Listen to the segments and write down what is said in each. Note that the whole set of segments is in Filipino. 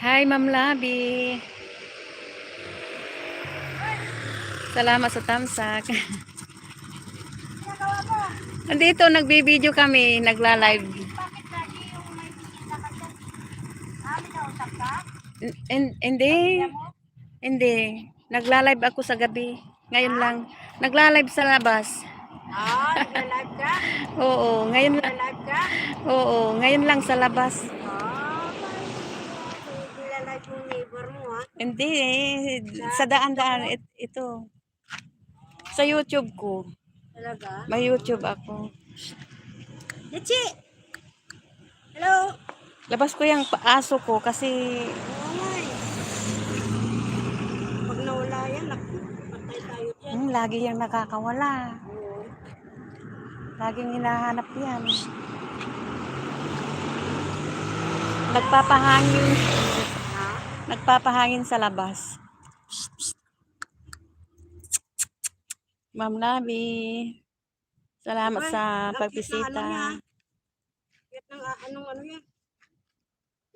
Hi, Ma'am Labi. Salamat sa tamsak. Ginagawa mo? Nandito, nagbibideo kami, nagla-live. Bakit lagi yung may bisita ka dyan? May kausap ka? Hindi, Pamilya mo? hindi. Nagla-live ako sa gabi. Ngayon Ha? lang. Nagla-live sa labas. Nagla-live ka? Oo, ngayon lang. Nagla-live ka? Oo, ngayon lang sa labas. Nagla-live yung neighbor mo ha? Hindi, Sa sa TikTok daan-daan mo? ito. Sa YouTube ko. Talaga? May YouTube ako. Dichi! Hello? Labas ko yung aso ko kasi Oo nga eh. Pag nawala yan, patay tayo dyan. lagi yung nakakawala. Oo. Laging hinahanap yan. Nagpapahangin. Ha? Nagpapahangin sa labas. Ma'am Labi, salamat Abay, sa ang cute ng ano pagbisita. niya. Cute ng anong ano niya.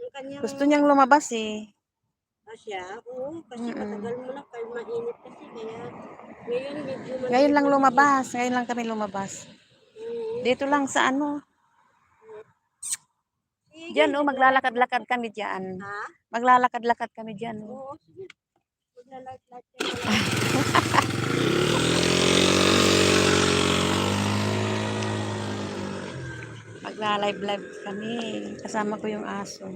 Yung kanyang Gusto niyang lumabas eh. Asya, oo, kasi Mm-mm. matagal mo na, kahit mainit kasi, kaya ngayon medyo Ngayon lang madilim-madilim. lumabas. Ngayon lang kami lumabas. Oo. Dito lang sa ano. Sige, Diyan oh, nagla-live lang maglalakad-lakad po. kami diyan. Ha? Maglalakad-lakad kami diyan oh. Oo, sige. Magla-live kayo dalawa. Magla-live-live kami. Kasama ko yung aso.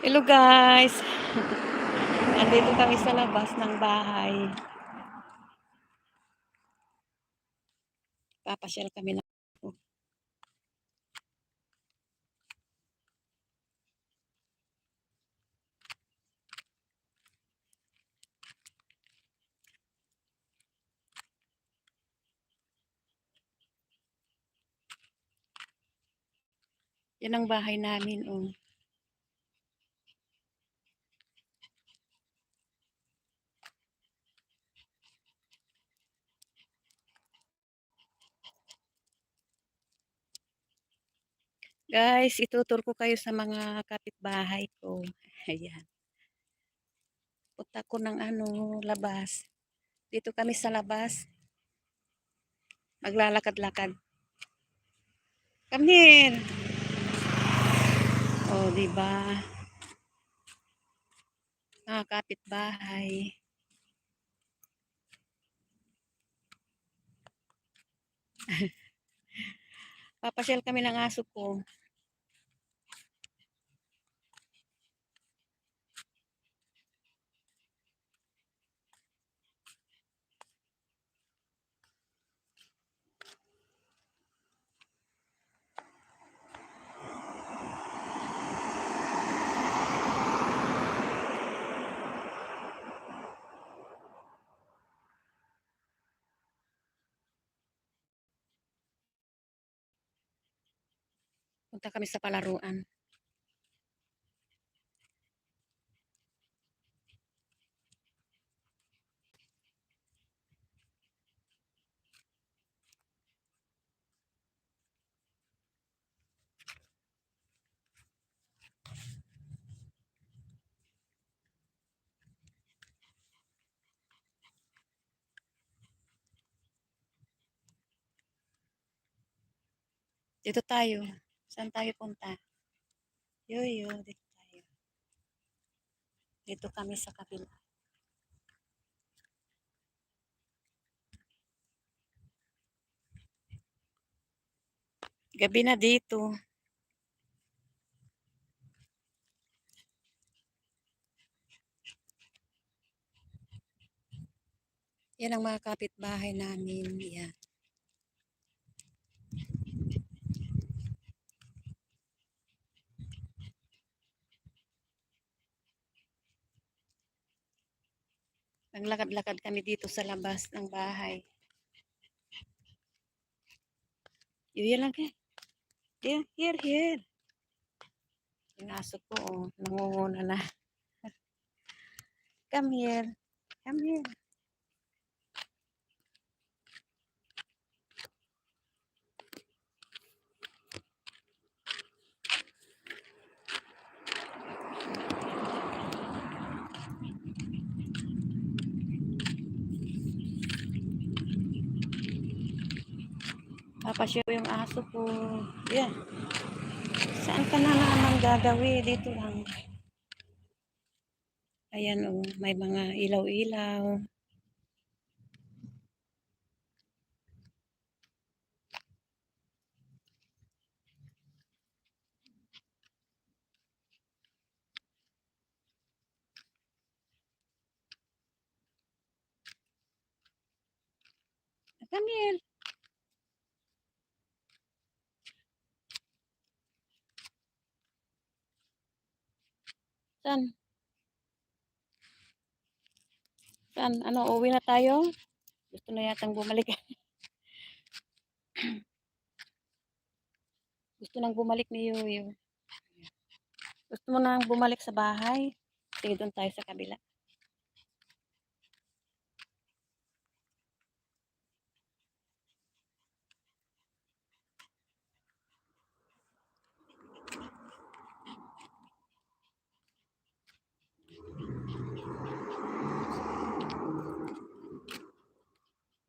Hello guys. Nandito kami sa labas ng bahay. Papasyal kami ng yan ang bahay namin oh. Guys, itutur ko kayo sa mga kapitbahay ko. Ayan. Punta ko ng ano, labas. Dito kami sa labas. Maglalakad-lakad. Come here. Oh, di ba? Mga kapitbahay. Papasyal kami ng aso ko. Punta kami sa palaruan. Dito tayo. Saan tayo punta? Yoyo, dito tayo. Dito kami sa kabila. Gabi na dito. Yan ang mga kapitbahay namin. Yan. Naglakad-lakad kami dito sa labas ng bahay. Yan lang eh. Here. Yung aso ko, oh, nangunguna na. Come here. Come here. Papasyo yung aso ko. Yan. Saan ka na naman gagawi? Dito lang. Ayan oh, may mga ilaw-ilaw. Come here. Saan? Saan? Ano, uwi na tayo? Gusto na yatang bumalik. Gusto nang bumalik ni Yuyu. Gusto mo nang bumalik sa bahay? Sige, doon tayo sa kabila.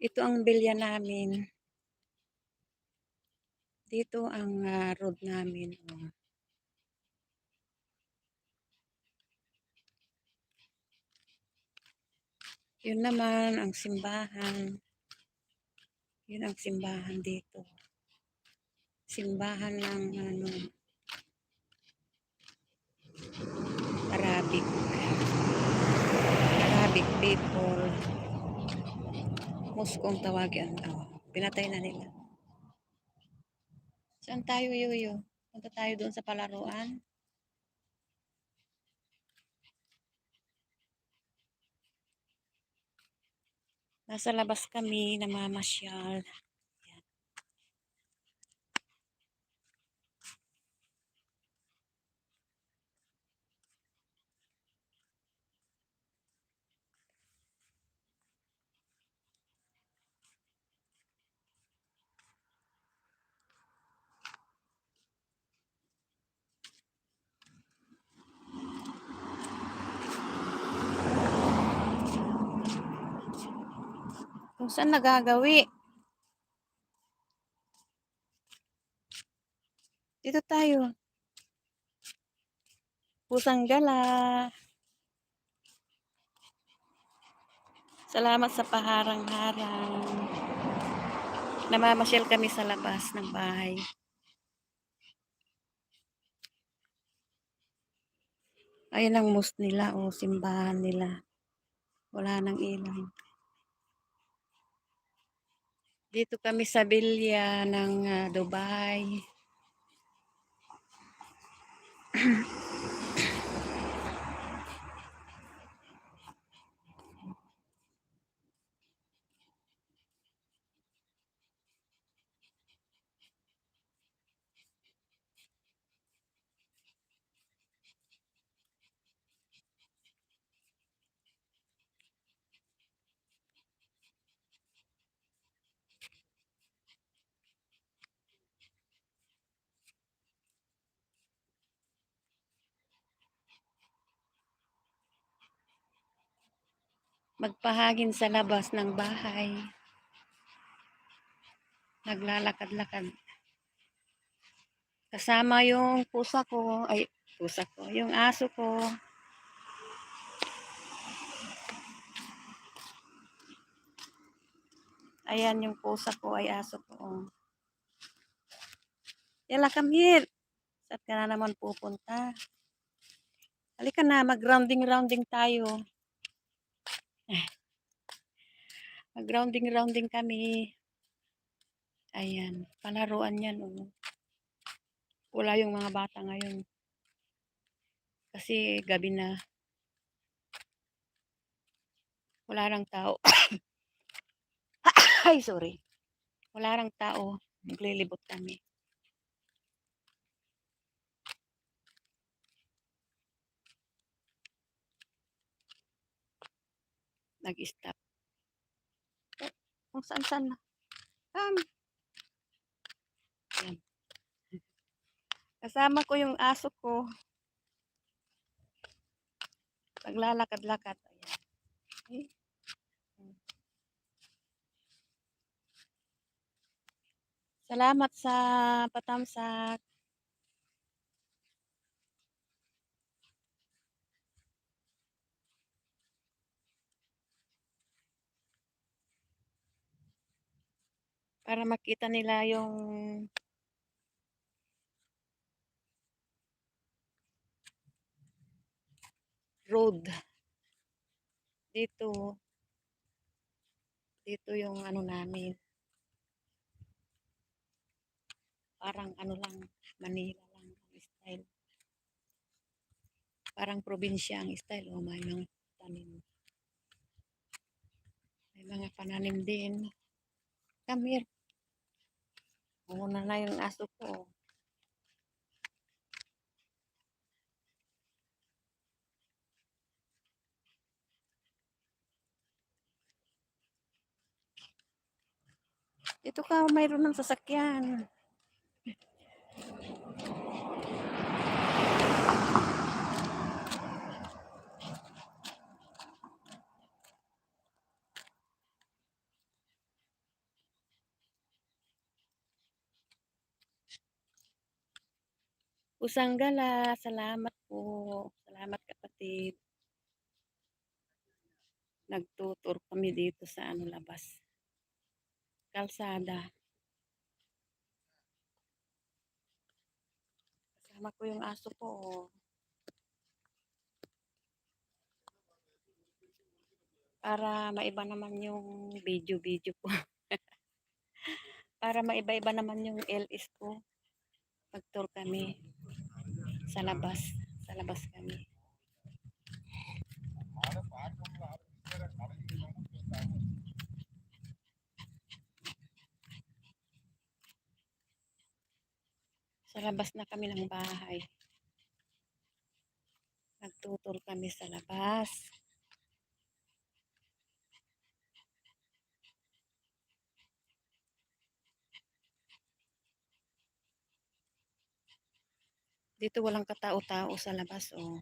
Ito ang bilya namin. Dito ang road namin. Oh. Yun naman ang simbahan. Yun ang simbahan dito. Simbahan ng Arabic. Arabic people. Mosque ang tawagin. Oh, pinatay na nila. Saan tayo, Yuyo? Punta tayo doon sa palaruan. Nasa labas kami, namamasyal. Kung saan nagagawi? Dito tayo. Pusang gala. Salamat sa paharang-harang. Namamasyal kami sa labas ng bahay. Ayan ang mosque nila o simbahan nila. Wala nang ilaw. Dito kami sa bilya ng Dubai. Magpahagin sa labas ng bahay. Naglalakad-lakad. Kasama yung pusa ko. Ay, pusa ko. Yung aso ko. Ayan yung pusa ko ay aso ko. Oh. Yala, come here. Saan ka na naman pupunta? Halika na, mag-rounding-rounding tayo. Mag-rounding-rounding kami. Ayan, palaruan yan. Oh. Wala yung mga bata ngayon. Kasi gabi na. Wala nang tao. Ay, sorry. Wala nang tao. Naglilibot kami. Nag-stop. Kung saan-saan na. Ayan. Kasama ko yung aso ko. Naglalakad-lakad. Ayan. Salamat sa patamsak. Para makita nila yung road. Dito, dito yung ano namin. Parang ano lang, Manila lang ang style. Parang probinsya ang style. O, may mga tanim. May mga pananim din. Come here. Muna na yung aso ko. Dito ka, mayroon ng sasakyan. Usanggala, salamat po. Salamat kapatid. Nagtutur kami dito sa ano labas. Kalsada. Kasama ko yung aso ko. Para maiba naman yung video-video ko. Para maiba-iba naman yung LS ko. Pag-tour kami sa labas. Sa labas kami. Sa labas na kami ng bahay. Nagtutur kami sa labas. Dito walang katao-tao sa labas, oh.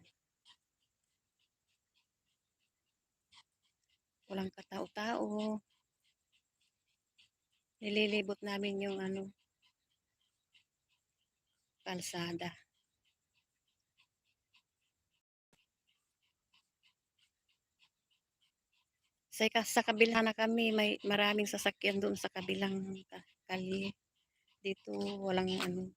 Walang katao-tao. Nililibot namin yung ano, kalsada. Sa kabila na kami, may maraming sasakyan doon sa kabilang kalye. Dito walang ano.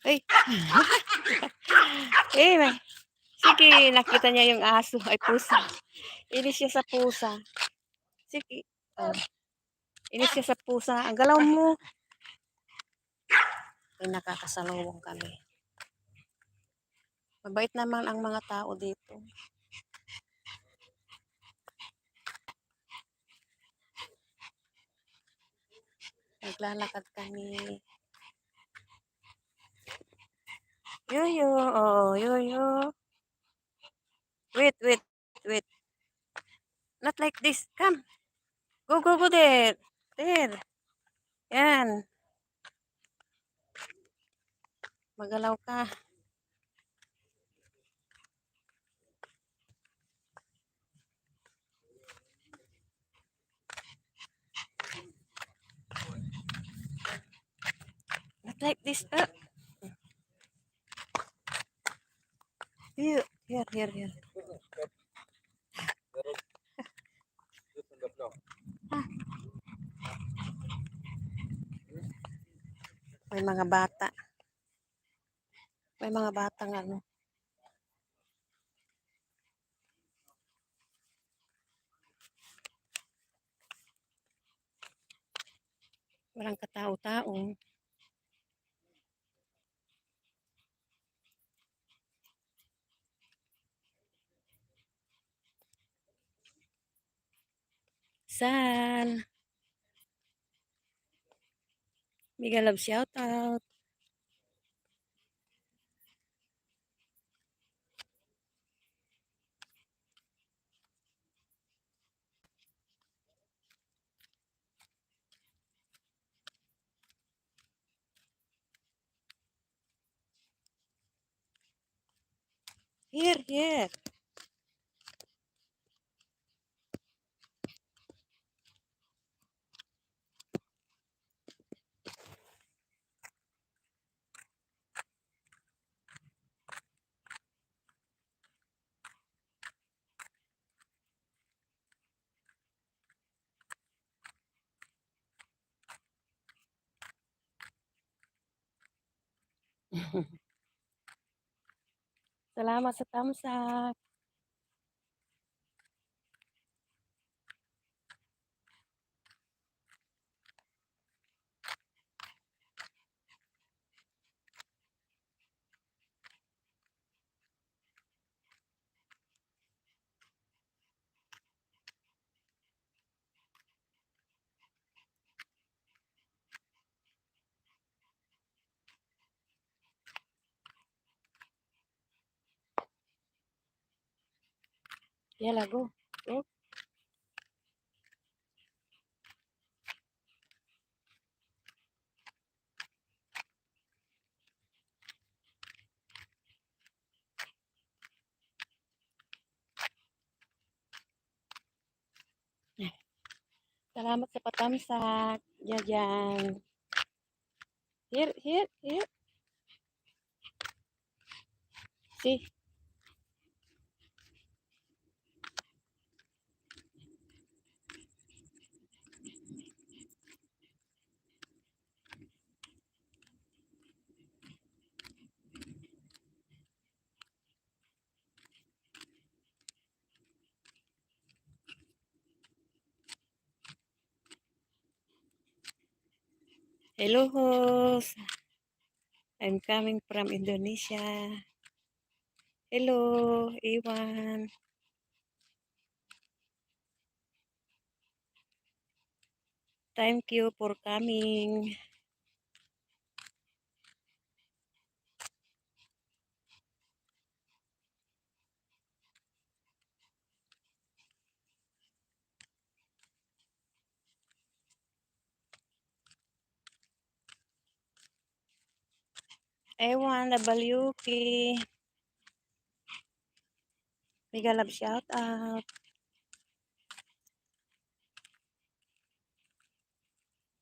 Ay! Eh, sige, nakita niya yung aso. Ay, pusa. Inis siya sa pusa. Sige. Oh, inis siya sa pusa. Ang galaw mo. Ay, nakakasalubong kami. Mabait naman ang mga tao dito. Naglalakad kami. Yoyo. Oh, yoyo. Wait, wait, wait. Not like this. Come. Go, go, go there. There. Yan. Magalaw ka. Not like this. Here, here, here, here. Ah, may mga bata. May mga batang ano. Walang katao-tao. Saan? Mega love shout out. Here, here. Salamat sa thumbs up. Yala, go. Go. Salamat sa patamsak. Diyan. Here, here, here. See? Hello, host. I'm coming from Indonesia. Hello, Iwan. Thank you for coming. Ewan, Nabalyuki. Mega love shout out.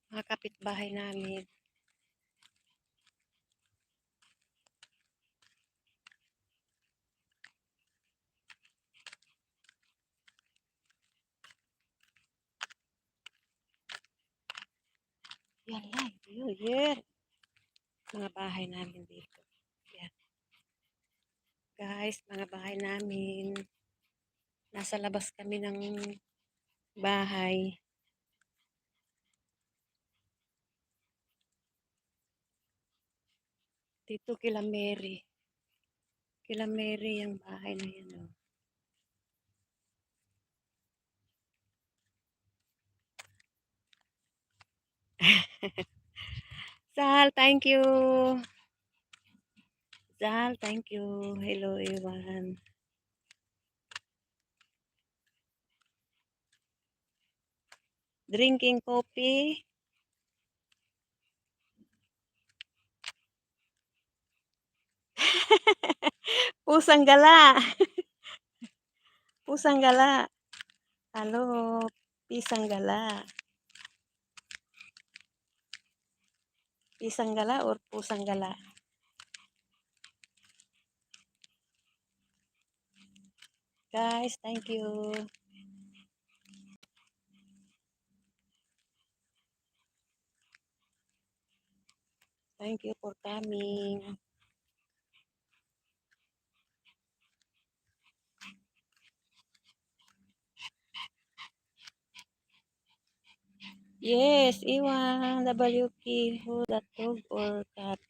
Mga kapitbahay namin. Yan lang. Yun. Mga bahay namin dito. Yan. Guys, mga bahay namin. Nasa labas kami ng bahay. Dito kila Mary. Kila Mary yung bahay na yan. Oh. Sal, thank you. Sal, thank you. Hello, Iwan. Drinking coffee. Pusang gala. Pusang gala. Halo, pisang gala. Pisang gala or pusang gala? Guys, thank you. Thank you for coming. Yes, Iwan, WK, who that dog or cat?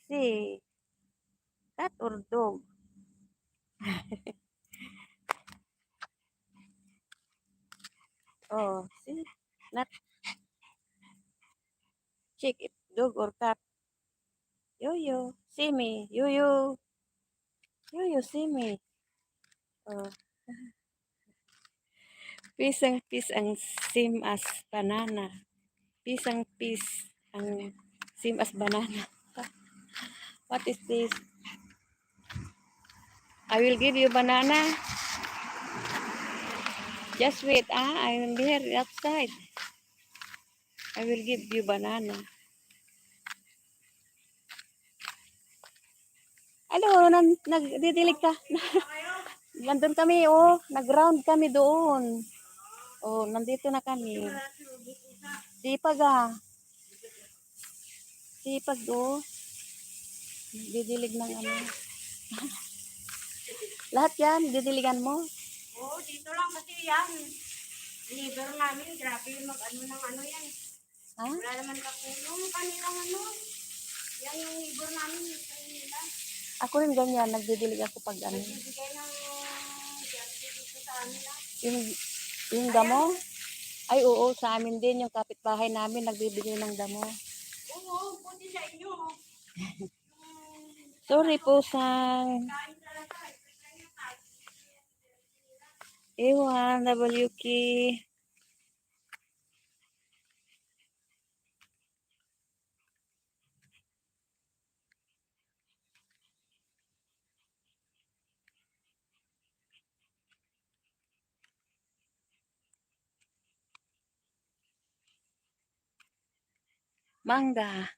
See, cat or dog? Oh, see, not Check if dog or cat. Yo-yo, see me. Yo-yo. Yo-yo, see me. Oh. Pisang pis ang same as banana. Pisang pis ang same as banana. What is this? I will give you banana. Just wait, I am here outside. I will give you banana. Ano, nagdidilig ka. Nandun kami, oh. Nag-round kami doon. Oh, nandito na kami. Sipag ah. Sipag oh. Didilig ng ano. Lahat yan, didiligan mo. Oo, dito lang kasi yan. Liver namin, grabe mag-ano ng ano yan. Ha? Wala naman kakulong, kanilang ano. Yan yung liver namin, nila. Ako rin ganyan, nagdidilig ako pag ano. Nagbibigay ng jersey dito sa amin ah. Yung damo? Ay, oo, sa amin din, yung kapitbahay namin, nagbibigay ng damo. Oo, buti sa inyo. Sorry po, sang. Kain talaga. Ewan, WK. Mangga.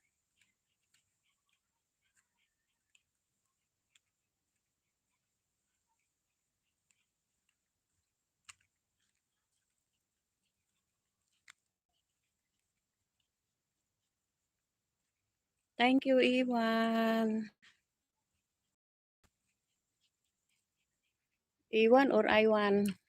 Thank you, Iwan. Iwan or Iwan?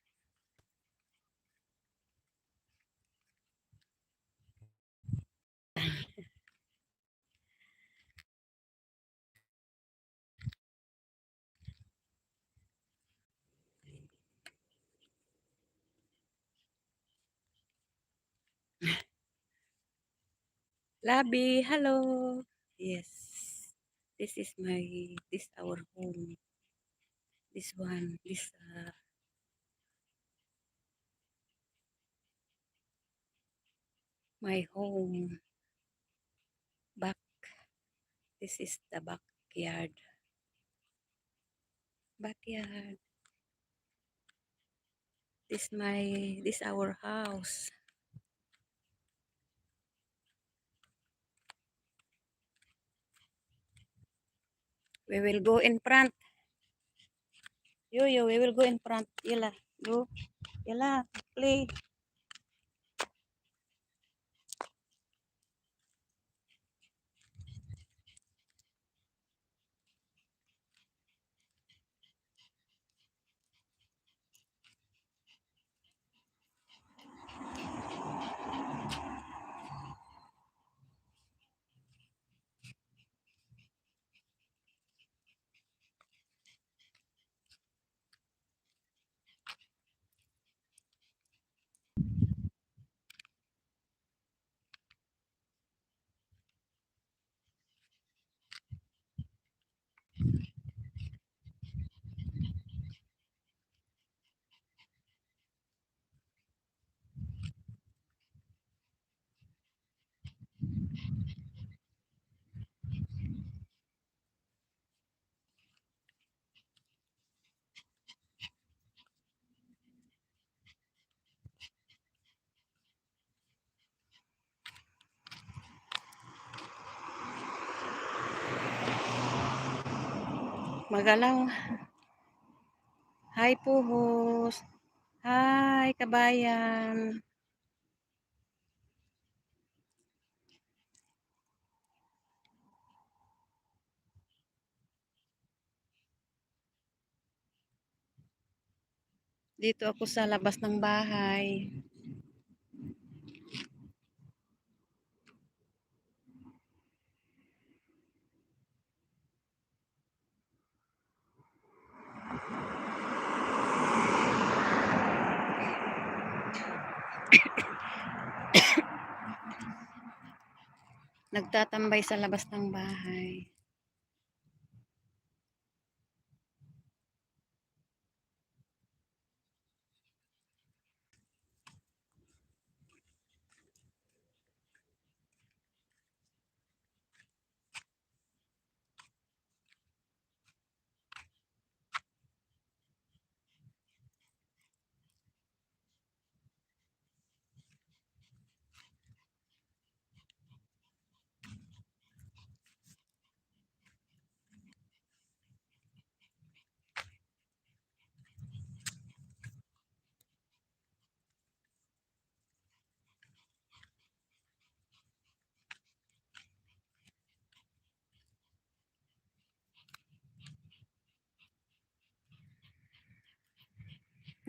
Labi, hello. Yes. This our home. This one, my home. Back. This is the backyard. Backyard. This our house. We will go in front. Yo, we will go in front. Yala, go. Yala, play. Magalaw. Hi, Puhos. Hi, kabayan. Dito ako sa labas ng bahay. Nagtatambay sa labas ng bahay.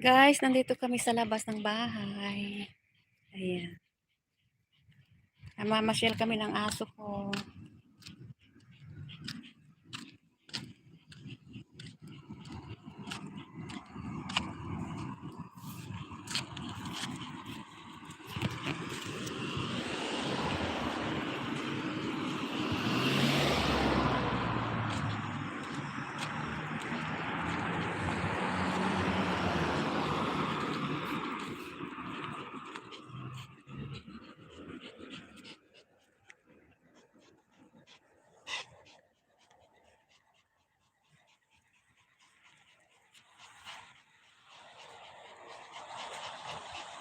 Guys, nandito kami sa labas ng bahay. Ayan. Namamasyal kami ng aso ko.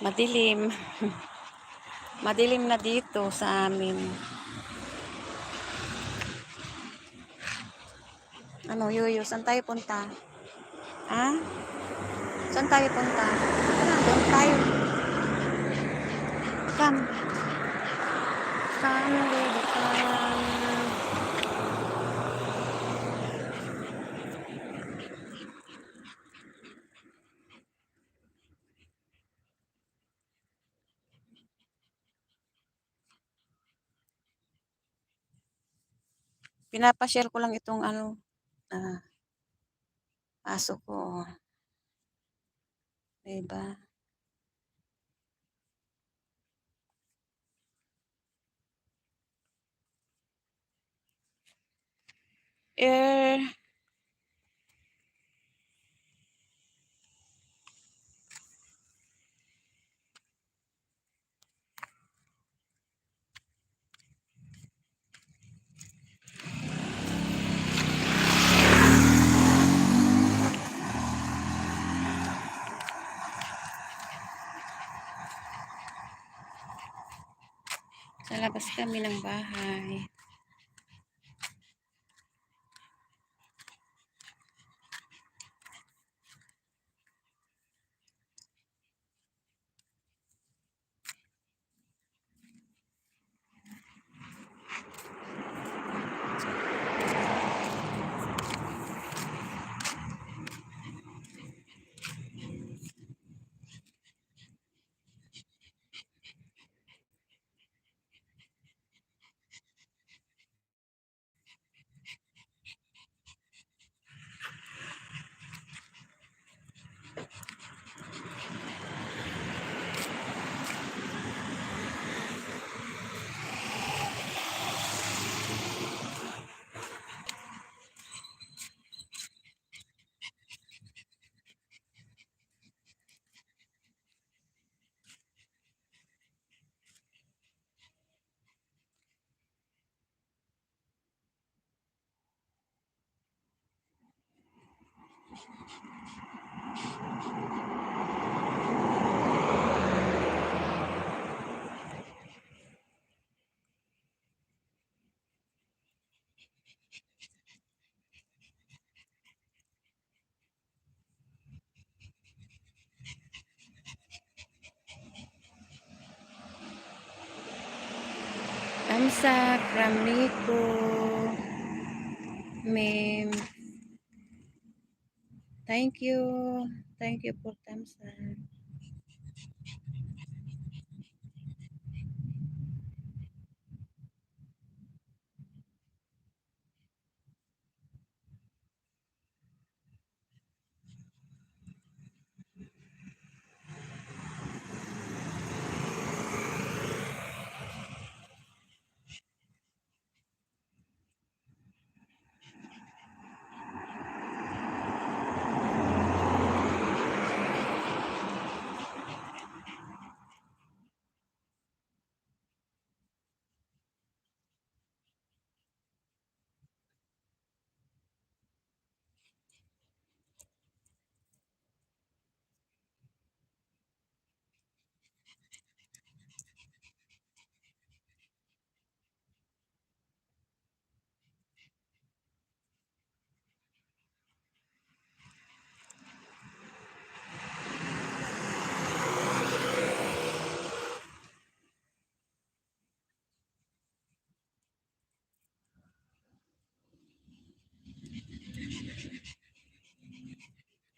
Madilim. Madilim na dito sa amin. Ano, Yuyo, saan tayo punta? Ha? Saan tayo punta? Tara, doon tayo. Come. Come, baby, come. Pinapashare ko lang itong ano, ah, aso ko. Diba? Eh, sa labas kami ng bahay. Tamsak, Ramiko, Mem. Thank you. Thank you for Tamsak.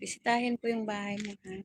Bisitahin ko yung bahay mo, ha?